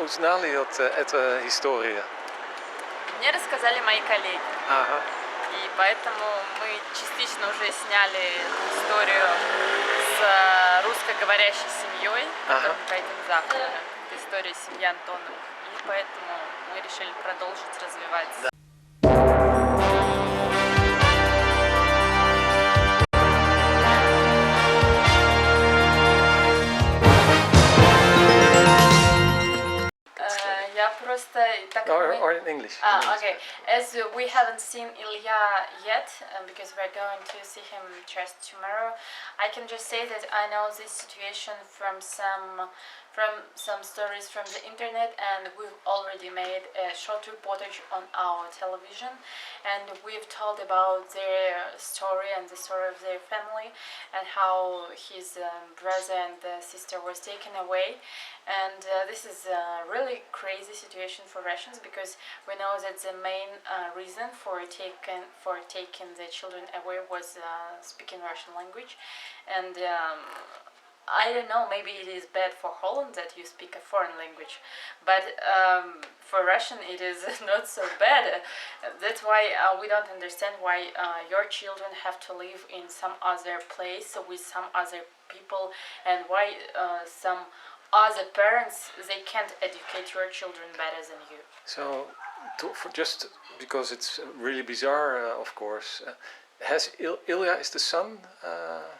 узнали эту историю? Мне рассказали мои коллеги. Ага. И поэтому мы частично уже сняли историю с русскоговорящей семьей, которую мы поедем завтра. Это история семьи Антоновых. И поэтому мы решили продолжить развивать. Да. Or in English. Okay. As we haven't seen Ilya yet, because we're going to see him just tomorrow, I can just say that I know this situation from some stories from the internet, and we've already made a short reportage on our television, and we've told about their story and the story of their family, and how his brother and sister was taken away. And this is a really crazy situation for Russians, because we know that the main reason for taking the children away was speaking Russian language, and I don't know, maybe it is bad for Holland that you speak a foreign language, but for Russian it is not so bad. That's why we don't understand why your children have to live in some other place with some other people, and why some other parents, they can't educate your children better than you. So, just because it's really bizarre, of course, has Ilya is the son?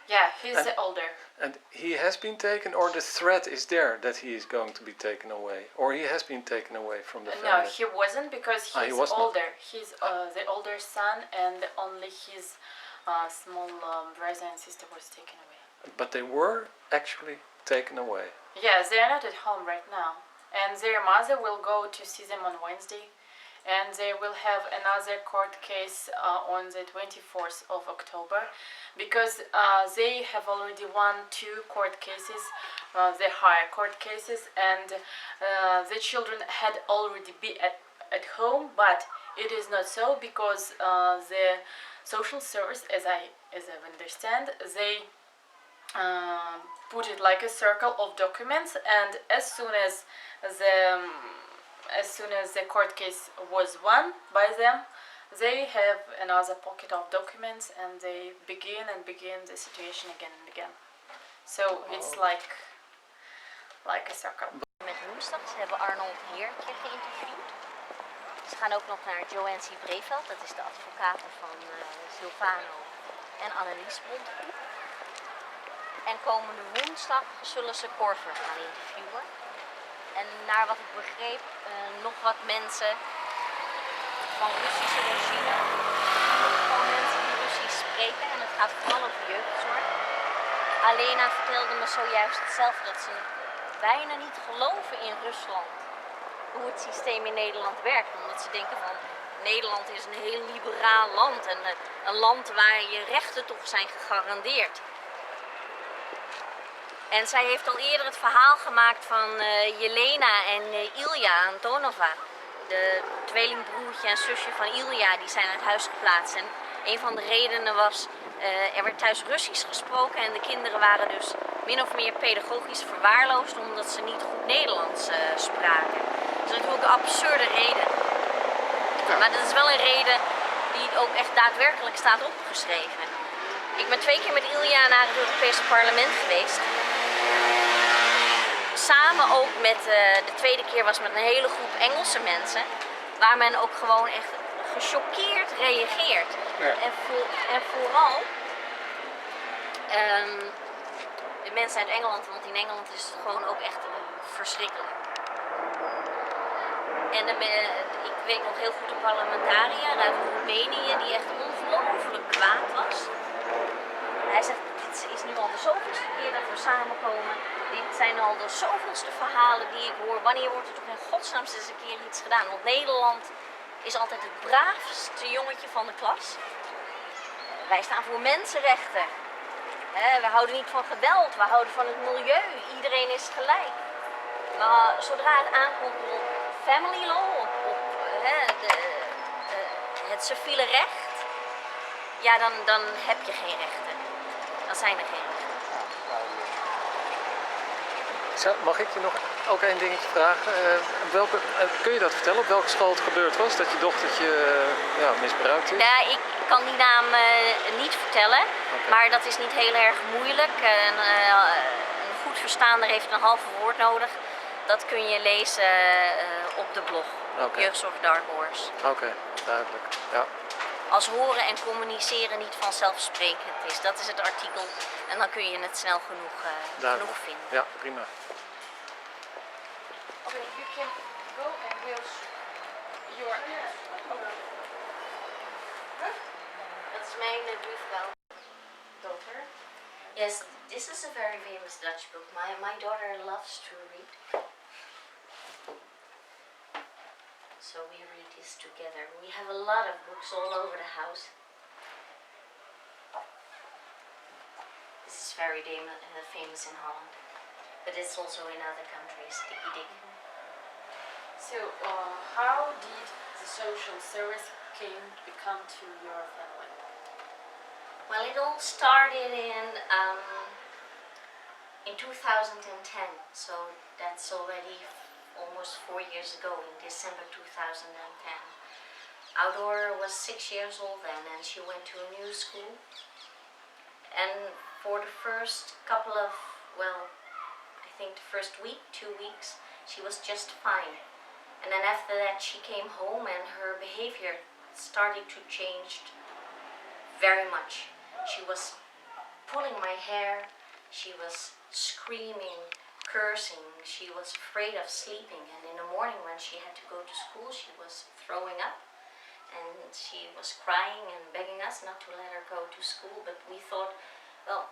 Yeah, he's the older. And he has been taken, or the threat is there that he is going to be taken away, or he has been taken away from the family? No, he wasn't, because he's older. He's the older son, and only his small brother and sister was taken away. But they were actually taken away. Yes, they are not at home right now, and their mother will go to see them on Wednesday, and they will have another court case on the 24th of October, because they have already won 2 court cases, the higher court cases, and the children had already been at home, but it is not so, because the social service, as I understand, they put it like a circle of documents, and as soon as the court case was won by them, they have another pocket of documents, and they begin the situation again and again. So it's like a circle. Met woensdag, ze hebben Arnold Heertje geïnterviewd. Ze gaan ook nog naar Joancie Breveld, dat is de advocaat van Silvano en Annelies Bontekoe. En komende woensdag zullen ze Korver gaan interviewen. En naar wat ik begreep, nog wat mensen van Russische origine. Gewoon mensen die Russisch spreken, en het gaat vooral over jeugdzorg. Alena vertelde me zojuist zelf dat ze bijna niet geloven in Rusland. Hoe het systeem in Nederland werkt. Omdat ze denken van, Nederland is een heel liberaal land. En een land waar je rechten toch zijn gegarandeerd. En zij heeft al eerder het verhaal gemaakt van Jelena en Ilya Antonova. De tweelingbroertje en zusje van Ilya, die zijn uit huis geplaatst. En een van de redenen was, er werd thuis Russisch gesproken en de kinderen waren dus min of meer pedagogisch verwaarloosd omdat ze niet goed Nederlands spraken. Dat is natuurlijk een absurde reden. Ja. Maar dat is wel een reden die ook echt daadwerkelijk staat opgeschreven. Ik ben 2 keer met Ilya naar het Europese parlement geweest. Samen ook met, de tweede keer was met een hele groep Engelse mensen. Waar men ook gewoon echt gechoqueerd reageert. Ja. En vooral de mensen uit Engeland, want in Engeland is het gewoon ook echt verschrikkelijk. En ik weet nog heel goed een parlementariër uit Roemenië die echt ongelooflijk kwaad was. Hij zegt, dit is nu al de zoveelste keer dat we samenkomen. Dit zijn al de zoveelste verhalen die ik hoor. Wanneer wordt er toch in godsnaam eens een keer iets gedaan? Want Nederland is altijd het braafste jongetje van de klas. Wij staan voor mensenrechten. We houden niet van geweld, we houden van het milieu. Iedereen is gelijk. Maar zodra het aankomt op family law, op het civiele recht, ja, dan heb je geen rechten. Dan zijn er geen rechten. Mag ik je nog ook één dingetje vragen? Kun je dat vertellen, op welke school het gebeurd was? Dat je dochtertje misbruikt is? Ja, ik kan die naam niet vertellen, maar dat is niet heel erg moeilijk. Een goed verstaander heeft een halve woord nodig. Dat kun je lezen op de blog, Jeugdzorg Dark Horse. Oké, duidelijk. Ja. Als horen en communiceren niet vanzelfsprekend is. Dat is het artikel en dan kun je het snel genoeg vinden. Ja, prima. Okay, you can go and we'll your Dat is mijn buurvrouw. daughter. Yes, this is a very famous Dutch book. My daughter loves to read. So we read this together. We have a lot of books all over the house. This is very famous in Holland, but it's also in other countries. Dikkie Dik. So, how did the social service become to your family? Well, it all started in 2010, so that's already almost 4 years ago, in December 2010. Our daughter was 6 years old then, and she went to a new school. And for the first couple of, I think the first week, 2 weeks, she was just fine. And then after that she came home and her behavior started to change very much. She was pulling my hair, she was screaming, cursing, she was afraid of sleeping, and in the morning when she had to go to school she was throwing up and she was crying and begging us not to let her go to school, but we thought, well,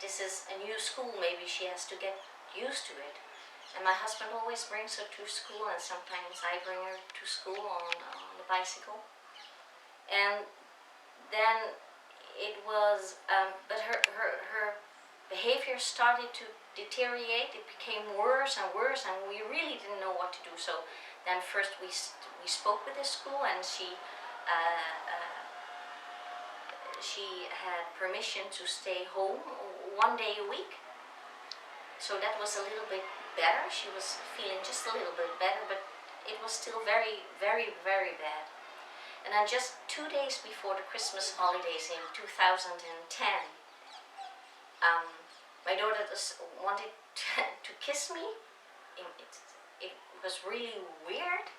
this is a new school, maybe she has to get used to it. And my husband always brings her to school, and sometimes I bring her to school on the bicycle. And then it was, but her behavior started to deteriorate. It became worse and worse, and we really didn't know what to do. So then first we spoke with the school, and she had permission to stay home 1 day a week. So that was a little bit better. She was feeling just a little bit better, but it was still very, very, very bad. And then just 2 days before the Christmas holidays in 2010, my daughter just wanted to kiss me. It was really weird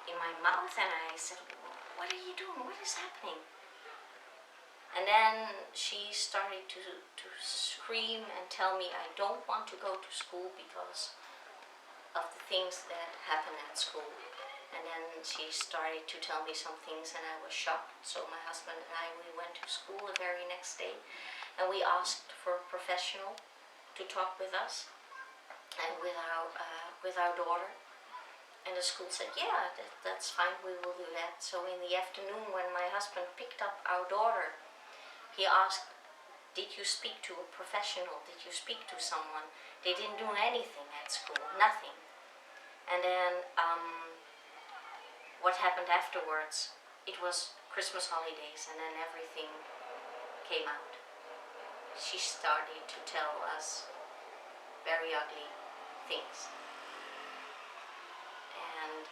in my mouth, and I said, "What are you doing? What is happening?" And then she started to scream and tell me I don't want to go to school because of the things that happen at school. And then she started to tell me some things, and I was shocked. So my husband and I, we went to school the very next day, and we asked for a professional to talk with us and with our daughter. And the school said, yeah, that's fine, we will do that. So in the afternoon, when my husband picked up our daughter, he asked, did you speak to a professional? Did you speak to someone? They didn't do anything at school, nothing. And then what happened afterwards, it was Christmas holidays, and then everything came out. She started to tell us very ugly things. And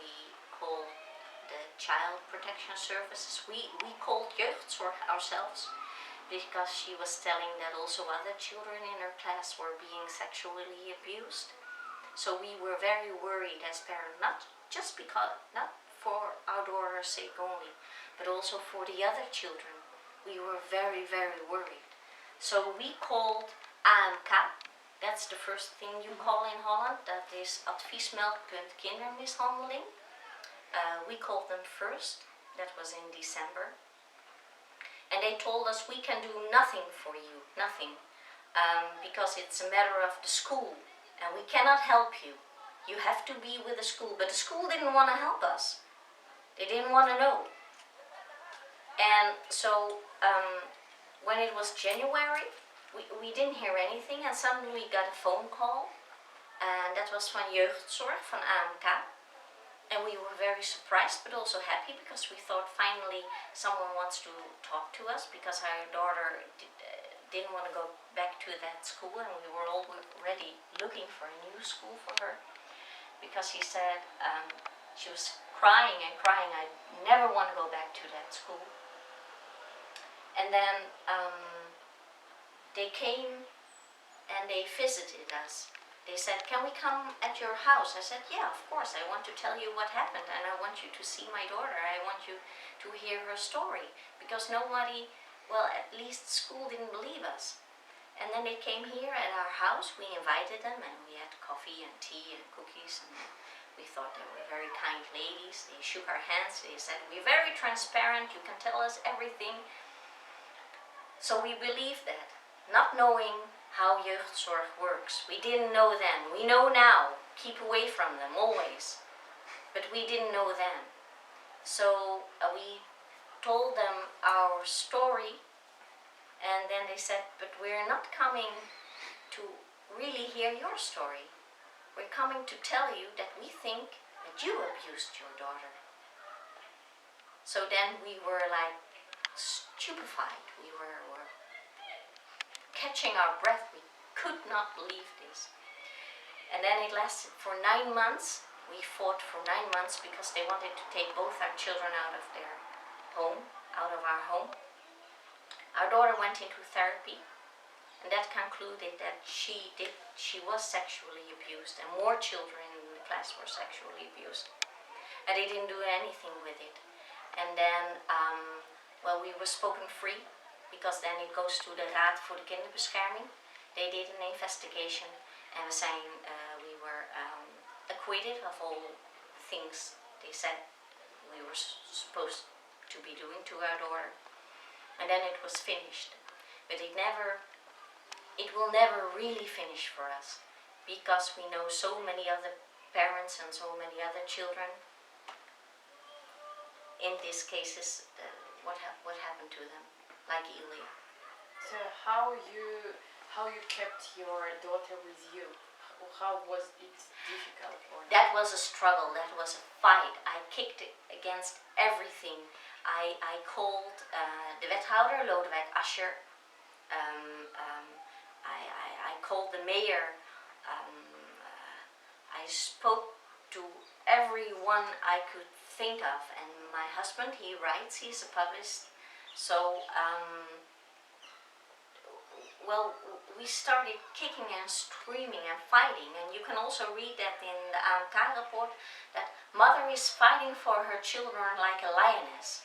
we called the child protection services. We called jeugdzorg ourselves, because she was telling that also other children in her class were being sexually abused. So we were very worried as parents, not for our daughter's sake only, but also for the other children. We were very, very worried. So we called AMK. That's the first thing you call in Holland. That is Adviesmeldpunt Kindermishandeling. We called them first. That was in December. And they told us we can do nothing for you, nothing, because it's a matter of the school, and we cannot help you. You have to be with the school. But the school didn't want to help us. They didn't want to know. And so when it was January, we didn't hear anything, and suddenly we got a phone call, and that was van jeugdzorg, van AMK. And we were very surprised, but also happy, because we thought finally someone wants to talk to us, because our daughter didn't want to go back to that school, and we were already looking for a new school for her, because he said she was crying and crying, I never want to go back to that school. And then they came and they visited us. They said, can we come at your house? I said, yeah, of course. I want to tell you what happened, and I want you to see my daughter. I want you to hear her story, because nobody, well, at least school didn't believe us. And then they came here at our house. We invited them, and we had coffee and tea and cookies, and we thought they were very kind ladies. They shook our hands. They said, we're very transparent. You can tell us everything. So we believed that, not knowing how jeugdzorg works. We didn't know then. We know now. Keep away from them, always. But we didn't know then. So we told them our story, and then they said, but we're not coming to really hear your story. We're coming to tell you that we think that you abused your daughter. So then we were like stupefied. We were catching our breath. We could not believe this. And then it lasted for 9 months. We fought for 9 months because they wanted to take both our children out of their home, out of our home. Our daughter went into therapy, and that concluded that she was sexually abused, and more children in the class were sexually abused. And they didn't do anything with it. And then, well, we were spoken free, because then it goes to the Raad voor de Kinderbescherming. They did an investigation, and we were acquitted of all the things they said we were supposed to be doing to our daughter. And then it was finished. But it will never really finish for us, because we know so many other parents and so many other children in these cases, what happened to them. Like Ilya. So how you kept your daughter with you? How was it difficult? That was a struggle. That was a fight. I kicked against everything. I called the wethouder, Lodewijk Asscher. I called the mayor. I spoke to everyone I could think of. And my husband, he writes. He's a publicist. So, well, we started kicking and screaming and fighting, and you can also read that in the AMK report, that mother is fighting for her children like a lioness.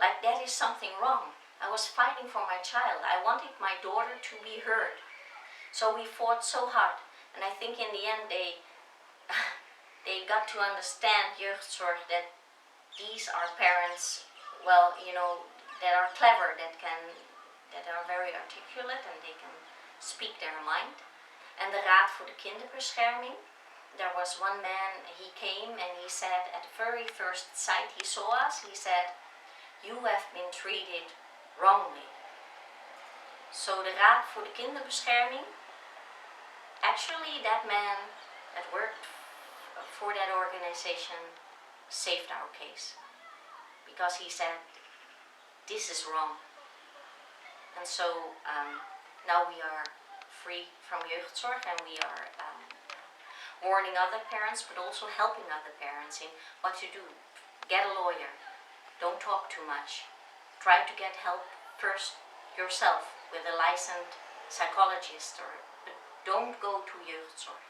Like that is something wrong. I was fighting for my child. I wanted my daughter to be heard. So we fought so hard, and I think in the end they got to understand jeugdzorg, that these are parents, well, you know, that are clever, that are very articulate, and they can speak their mind. And the Raad voor de Kinderbescherming, there was one man, he came and he said, at the very first sight he saw us, he said, you have been treated wrongly. So the Raad voor de Kinderbescherming, actually that man that worked for that organization saved our case. Because he said, this is wrong. And so now we are free from jeugdzorg, and we are warning other parents, but also helping other parents in what to do. Get a lawyer. Don't talk too much. Try to get help first yourself with a licensed psychologist, but don't go to jeugdzorg.